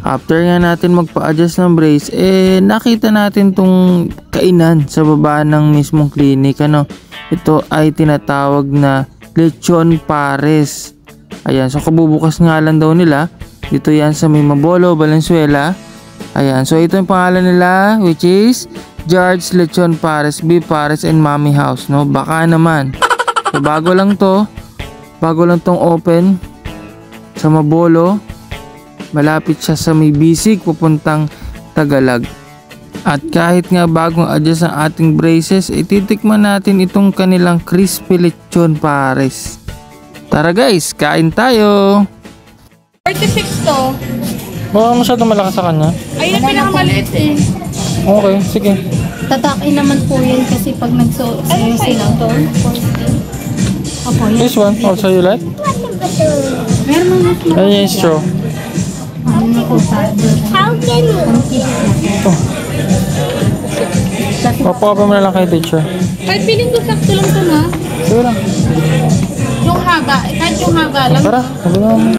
After nga natin magpa-adjust ng brace, nakita natin tong kainan sa baba ng mismong clinic. Ito ay tinatawag na Lechon Pares. Ayan, so kabubukas nga lang daw nila. Dito yan sa Mimabolo, Valenzuela. Ayan, so ito yung pangalan nila, which is George Lechon Pares, Beef Pares and Mommy House. Baka naman. So bago lang tong open sa Mabolo. Malapit siya sa may Bisig papuntang Tagalog. At kahit nga bagong adjust ang ating braces, titikman natin itong kanilang crispy lechon pares. Tara guys, kain tayo! 36 to. Baka masyadong malakas sa kanya. Ayun ang pinakamaliit eh. Okay, sige. Tatakin naman po yun kasi pag nagsayo sila. Opo, yun. This one, also you like? Meron naman mas Ayan yung straw. ano po sa Ito. Papakapin mo na lang kay teacher. Kahit feeling ko sakto lang to na. Sige lang. Yung haba, kahit yung haba lang. Tara, sabi naman.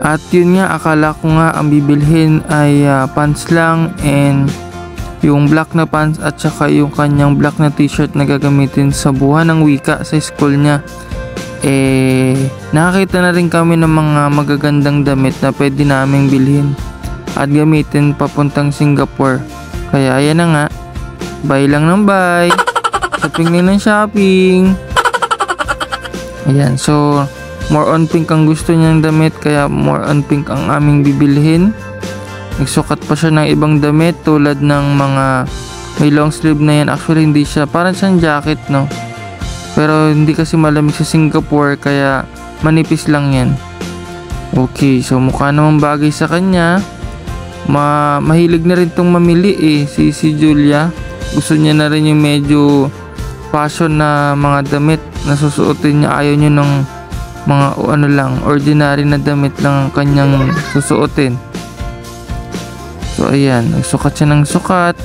At yun nga, akala ko nga ang bibilhin ay pants lang and yung black na pants at saka yung kanyang black na t-shirt na gagamitin sa buwan ng wika sa school niya. Nakakita na rin kami ng mga magagandang damit na pwede naming bilhin at gamitin papuntang Singapore. Kaya ayan na nga, buy lang ng buy, shopping lang ng shopping. Ayan, so more on pink ang gusto niyang damit, kaya more on pink ang aming bibilhin. Nagsukat pa siya ng ibang damit tulad ng mga may long sleeve na yan. Actually hindi siya, parang siyang jacket pero hindi kasi malamig sa Singapore kaya manipis lang yan. Okay, so mukha namang bagay sa kanya. Mahilig na rin tong mamili si Julia. Gusto niya na rin yung medyo fashion na mga damit na susuotin niya. Ayaw niya ng mga ordinary na damit lang ang kanyang susuotin. So ayan, nagsukat siya ng sukat.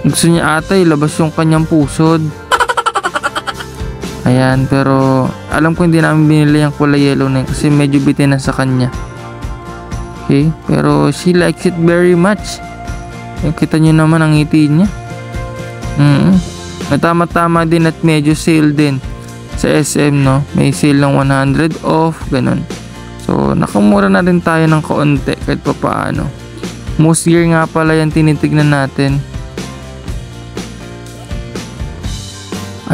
Gusto niya ata ilabas yung kanyang pusod. Ayan, pero alam ko hindi namin binili yung kulay yellow na yun kasi medyo bitin na sa kanya. Okay, pero she likes it very much. Kita nyo naman ang ngiti niya. Tama-tama din at medyo sale din sa SM, may sale ng 100 off, ganun. So nakamura na rin tayo ng kaunti kahit pa paano. Most year nga pala yan tinitignan natin.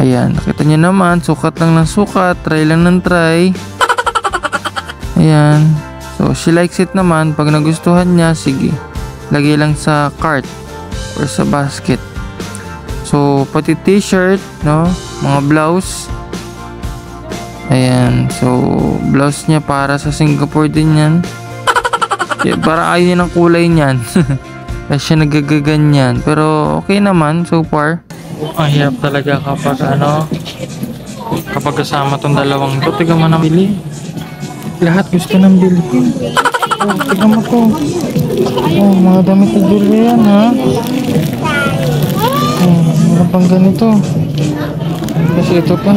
Ayan, nakita nyo naman, sukat lang ng sukat, try lang ng try. Ayan, so she likes it naman. Pag nagustuhan niya, sige, lagay lang sa cart or sa basket. So pati t-shirt, mga blouse. Ayan, so blouse niya para sa Singapore din yan. Parang ayaw niya ng kulay niyan. Kaya siya nagagaganyan, pero okay naman so far. Ang hirap talaga kapag kasama tong dalawang to. Tignan mo na bili. Lahat gusto nang bili. Tignan mo to. Mga damit na Julia yan, ha? Meron pang ganito. Kasi ito pa.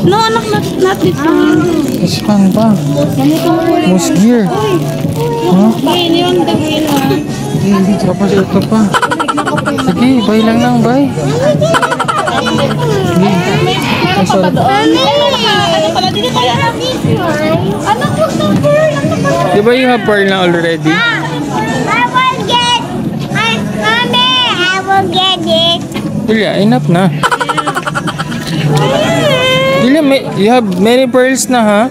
No, anak natin ito. This one pa. Most gear. Hindi yung dawin ha. Tapos ito pa. Sige, buy lang ng buy. Meron pa ba doon? Ano pala dito kaya? Anak ko sa pearl. Di ba you have pearl na already? I will get it. Julia, enough na. Julia, you have many pearls na, ha?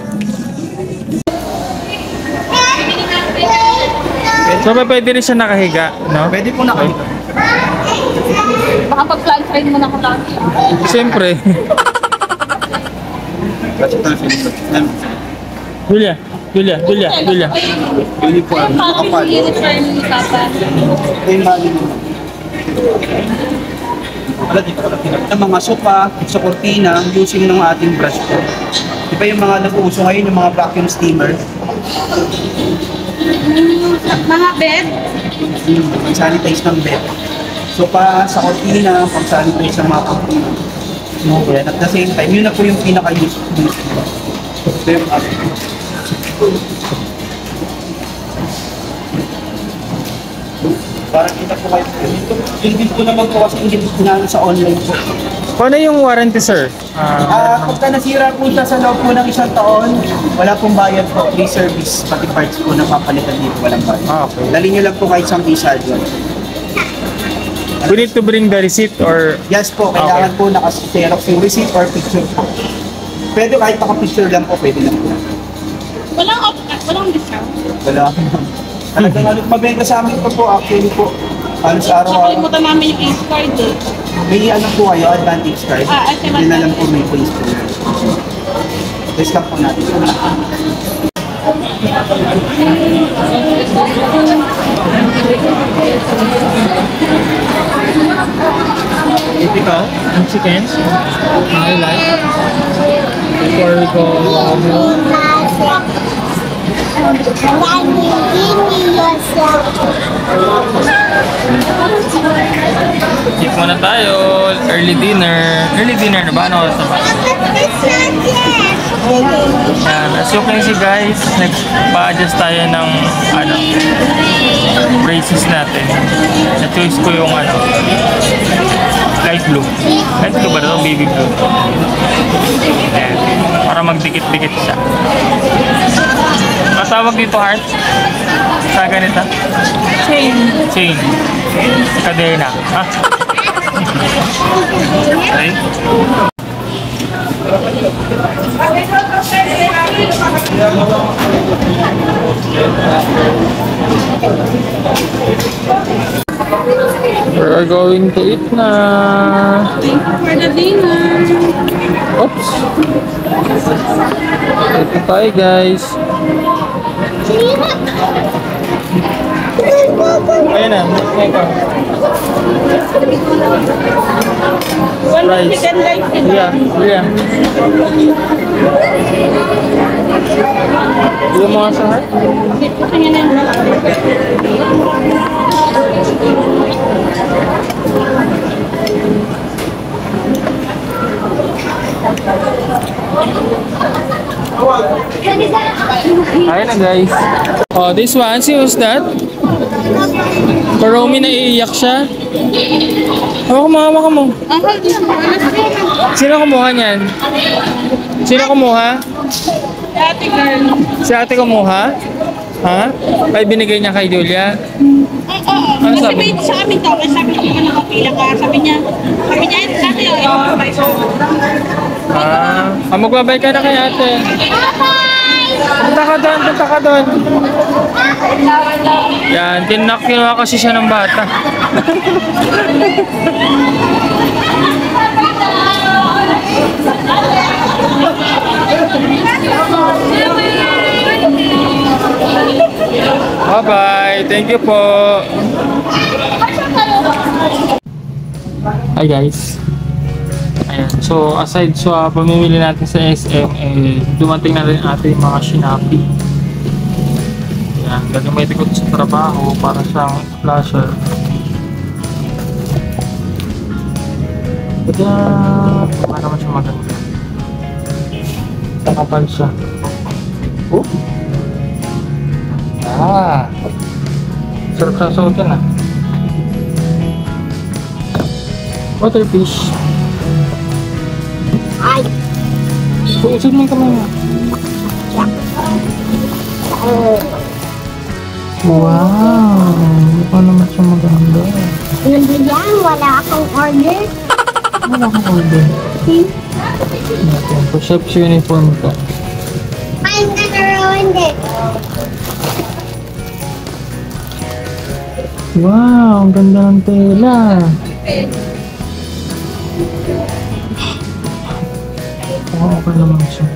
So, pwede rin siya nakahiga, no? Pwede po nakahiga. Baka pag-flag train mo na ko lagi. Siyempre. Julia. Pwede po. Parang yung uniform ni Papa. Wala dito ka ng mga sopa, sa kortina, using ng ating brush po. Di ba yung mga nag-uuso ngayon, yung mga vacuum steamer? Mga bed. Pag-sanitize ng bed. Sopa sa kortina, pag-sanitize ng mga kortina. Yan. At the same time, yun na po yung pinaka-useful. Ito yung parang kita po kayo. Yun din po naman po kasi hindi po namin sa online po. Paano yung warranty, sir? Pagka nasira po siya sa loob po ng 1 taon, wala pong bayad po. Free service, pati parts po na papalitan dito, walang bayad. Okay. Dali nyo lang po kahit isang visa doon. We need to bring the receipt or... Yes po, kailangan po naka-xerox yung receipt or picture po. Pwede kahit naka-picture lang po, pwede lang po. Walang discount. Wala. Talagang ano, mabenta sa amin po actually po. Halos araw-araw. Nakalimutan namin yung Ace card eh. May ano po kayo, advantage card. Yun na lang po may place po. Test lang po natin. Ikaw, ang chickens, I like. Before we go Daddy, give me yourself. eat muna tayo. Early dinner. Early dinner na ba? Ano oras na ba? Yan. As you can see guys, nagpa-adjust tayo ng braces natin. Na-choice ko yung light blue. Light blue ba ito? Baby blue. Yan. Para magdikit-dikit siya. Matawag dito, Heart? Sa ganito? Chain. Chain. Kadena. Ha? Okay. We're going to eat na. For the dinner. Oops. Ito tayo guys. Ayan na. One chicken rice, diba? Yeah. Yeah. Yung mga sa heart? Gusto niya na yung Ayan na guys. Oh, this one, see who's that? Karomi na iiyak siya. Hawak mo. Sino kumuha niyan? Sino kumuha? ate girl. Si ate kumuha? Ha? Ay binigay niya kay Julia? Ano Kasi sabi? may sa amin daw, sabi niya nakapila ka. Sabi niya, dati Magbabay ka na kay ate. Punta ka doon. Yan, kinuha kasi siya ng bata. Bye-bye. Thank you po. Hi guys. Ayan. So aside sa pamimili natin sa SM, dumating na rin ating mga Shinabi. Ayan. Gagamitin ko sa trabaho para siyang flasher. Kaya wala naman siya maganda. Nakapal siya. Oh? Sarap sa suotin ah. Waterfish. Ay. Usod mo yung kamay mo. Wow! Ito naman siya maganda. Ano ba yan? Wala akong order. Wala kang order. Push-ups uniform ka. I'm gonna ruin it. Wow! Ang ganda ng tela. Okay naman siya.